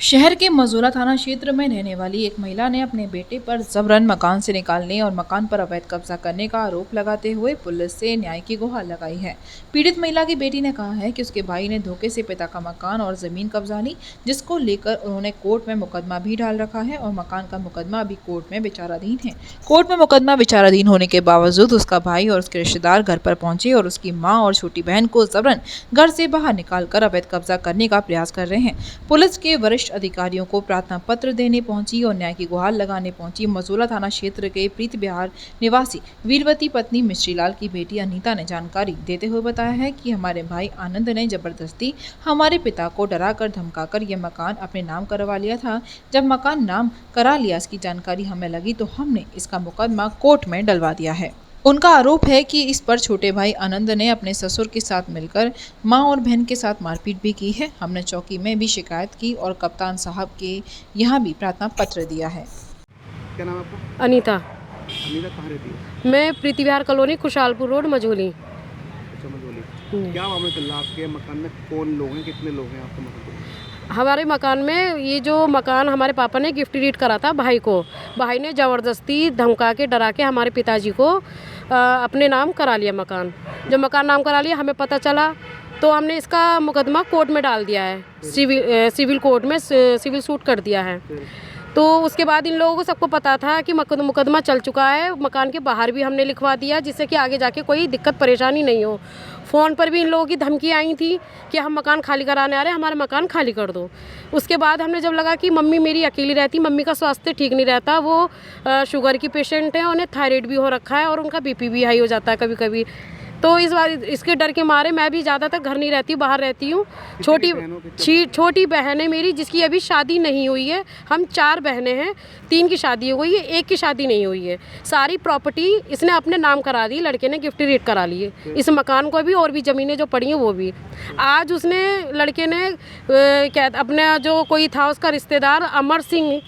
शहर के मजोला थाना क्षेत्र में रहने वाली एक महिला ने अपने बेटे पर जबरन मकान से निकालने और मकान पर अवैध कब्जा करने का आरोप लगाते हुए पुलिस से न्याय की गुहार लगाई है। पीड़ित महिला की बेटी ने कहा है कि उसके भाई ने धोखे से पिता का मकान और जमीन कब्जा ली, जिसको लेकर उन्होंने कोर्ट में मुकदमा भी डाल रखा है और मकान का मुकदमा अभी कोर्ट में विचाराधीन है। कोर्ट में मुकदमा विचाराधीन होने के बावजूद उसका भाई और उसके रिश्तेदार घर पर पहुंचे और उसकी माँ और छोटी बहन को जबरन घर से बाहर निकालकर अवैध कब्जा करने का प्रयास कर रहे हैं। पुलिस के वरिष्ठ अधिकारियों को प्रार्थना पत्र देने पहुंची और न्याय की गुहार लगाने पहुंची मजोला थाना क्षेत्र के प्रीत बिहार निवासी वीरवती पत्नी मिश्रीलाल की बेटी अनीता ने जानकारी देते हुए बताया है कि हमारे भाई आनंद ने जबरदस्ती हमारे पिता को डराकर धमकाकर यह मकान अपने नाम करवा लिया था। जब मकान नाम करा लिया, इसकी जानकारी हमें लगी तो हमने इसका मुकदमा कोर्ट में डलवा दिया है। उनका आरोप है कि इस पर छोटे भाई आनंद ने अपने ससुर के साथ मिलकर मां और बहन के साथ मारपीट भी की है। हमने चौकी में भी शिकायत की और कप्तान साहब के यहाँ भी प्रार्थना पत्र दिया है। क्या नाम है आपका? अनीता। अनीता कहाँ रहती है? मैं प्रीति विहार कॉलोनी खुशहालपुर रोड मझोली। अच्छा, मझोली। क्या मामला चल रहा है आपके मकान में? कौन लोग हैं, कितने लोग हैं आपके मकान में? हमारे मकान में ये जो मकान हमारे पापा ने गिफ्ट डीड करा था भाई को, भाई ने ज़बरदस्ती धमका के डरा के हमारे पिताजी को अपने नाम करा लिया मकान। जब मकान नाम करा लिया, हमें पता चला तो हमने इसका मुकदमा कोर्ट में डाल दिया है, सिविल कोर्ट में सिविल सूट कर दिया है। तो उसके बाद इन लोगों को सबको पता था कि मुकदमा चल चुका है। मकान के बाहर भी हमने लिखवा दिया जिससे कि आगे जाके कोई दिक्कत परेशानी नहीं हो। फ़ोन पर भी इन लोगों की धमकी आई थी कि हम मकान खाली कराने आ रहे हैं, हमारा मकान खाली कर दो। उसके बाद हमने जब लगा कि मम्मी मेरी अकेली रहती, मम्मी का स्वास्थ्य ठीक नहीं रहता, वो शुगर की पेशेंट है, उन्हें थायराइड भी हो रखा है और उनका बीपी भी हाई हो जाता है कभी कभी। तो इस बार इसके डर के मारे मैं भी ज़्यादातर घर नहीं रहती, बाहर रहती हूँ। छोटी बहन है मेरी जिसकी अभी शादी नहीं हुई है। हम 4 बहनें हैं, 3 की शादी हो गई है, 1 की शादी नहीं हुई है। सारी प्रॉपर्टी इसने अपने नाम करा दी, लड़के ने गिफ्ट डीड करा लिए, इस मकान को भी और भी ज़मीनें जो पड़ी हैं वो भी। आज उसने लड़के ने क्या अपना जो कोई था उसका रिश्तेदार अमर सिंह,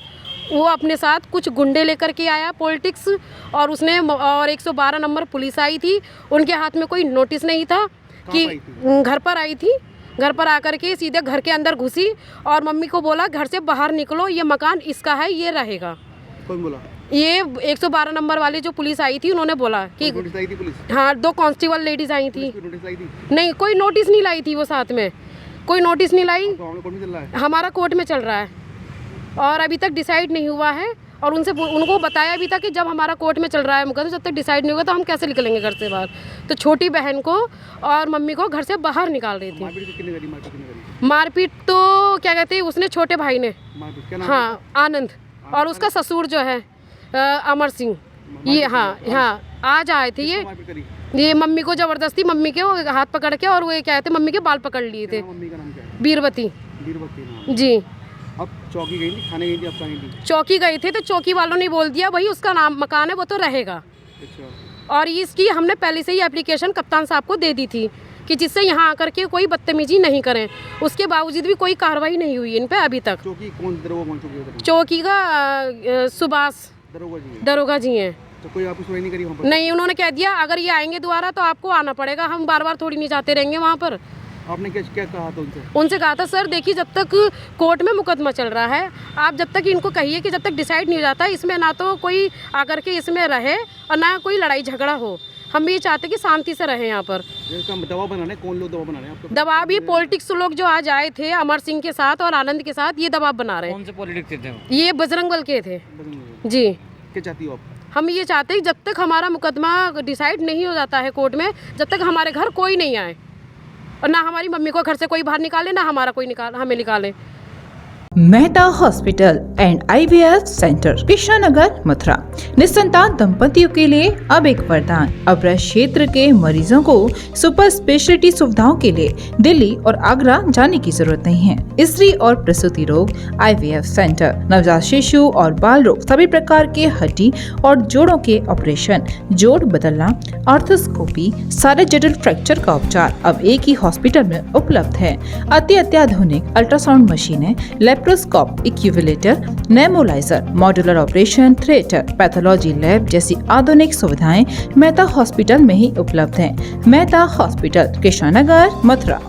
वो अपने साथ कुछ गुंडे लेकर के आया पॉलिटिक्स, और उसने और 112 नंबर पुलिस आई थी। उनके हाथ में कोई नोटिस नहीं था कि घर पर आई थी। घर पर आकर के सीधे घर के अंदर घुसी और मम्मी को बोला घर से बाहर निकलो, ये मकान इसका है, ये रहेगा। कौन बोला? ये 112 नंबर वाली जो पुलिस आई थी, उन्होंने बोला कि नोटिस आई थी पुलिस? हाँ, 2 कांस्टेबल लेडीज आई थी। नोटिस आई थी? नहीं, कोई नोटिस नहीं लाई थी, वो साथ में कोई नोटिस नहीं लाई। हमारा कोर्ट में चल रहा है और अभी तक डिसाइड नहीं हुआ है। और उनको बताया भी था कि जब हमारा कोर्ट में चल रहा है मुकदमा, जब तक डिसाइड नहीं होगा तो हम कैसे निकलेंगे घर से बाहर। तो छोटी बहन को और मम्मी को घर से बाहर निकाल रही थी। मारपीट तो क्या कहते हैं, उसने छोटे भाई ने, हाँ आनंद, और उसका ससुर जो है अमर सिंह, ये हाँ आज आए थे। ये मम्मी को ज़बरदस्ती, मम्मी के हाथ पकड़ के, और वो क्या कहते मम्मी के बाल पकड़ लिए थे। वीरवती जी। अब चौकी गई थी, थाने गई थी, अब कहाँ गई थी? चौकी गई थी तो चौकी वालों ने बोल दिया भाई उसका नाम मकान है, वो तो रहेगा। अच्छा। और इसकी हमने पहले से ही एप्लीकेशन कप्तान साहब को दे दी थी कि जिससे यहाँ आकर के कोई बदतमीजी नहीं करें। उसके बावजूद भी कोई कार्रवाई नहीं हुई इन पे अभी तक। चौकी कौन दरोगा? चौकी का सुभाष दरोगा जी हैं। तो कोई आपको सुनाई नहीं करी वहाँ पर? नहीं, उन्होंने कह दिया अगर ये आएंगे दोबारा तो आपको आना पड़ेगा, हम बार बार थोड़ी नहीं जाते रहेंगे वहाँ पर। आपने क्या कहा था उनसे? उनसे कहा था सर देखिए, जब तक कोर्ट में मुकदमा चल रहा है, आप जब तक इनको कहिए कि जब तक डिसाइड नहीं हो जाता इसमें ना तो कोई आकर के इसमें रहे और ना कोई लड़ाई झगड़ा हो। हम भी ये चाहते कि शांति से रहे यहाँ पर। दबाव बनाने, कौन लोग दबाव बना रहे हैं? दबाव भी पॉलिटिक्स लोग जो आज आए थे अमर सिंह के साथ और आनंद के साथ, ये दबाव बना रहे हैं। कौन से पॉलिटिक्स थे? ये बजरंग दल के थे जी। क्या चाहती हो आप? हम ये चाहते हैं जब तक हमारा मुकदमा डिसाइड नहीं हो जाता है कोर्ट में, जब तक हमारे घर कोई नहीं आए और ना हमारी मम्मी को घर से कोई बाहर निकाले, ना हमारा कोई हमें निकाले। Mehta hospital and IVF centre, Krishnanagar, Mathura. निसंतान दंपतियों के लिए अब एक वरदान। अब क्षेत्र के मरीजों को सुपर स्पेशलिटी सुविधाओं के लिए दिल्ली और आगरा जाने की जरूरत नहीं है। स्त्री और प्रसूति रोग IVF सेंटर, नवजात शिशु और बाल रोग, सभी प्रकार के हड्डी और जोड़ों के ऑपरेशन, जोड़ बदलना, आर्थोस्कोपी, सारे जटिल फ्रैक्चर का उपचार अब एक ही हॉस्पिटल में उपलब्ध है। अत्याधुनिक अल्ट्रासाउंड मशीनें, लेप्रोस्कोप, इक्यूविलेटर, nebuliser, modular operation theatre, pathology lab जैसी आधुनिक सुविधाएं मेहता हॉस्पिटल में ही उपलब्ध हैं। मेहता हॉस्पिटल, कृष्णानगर, मथुरा।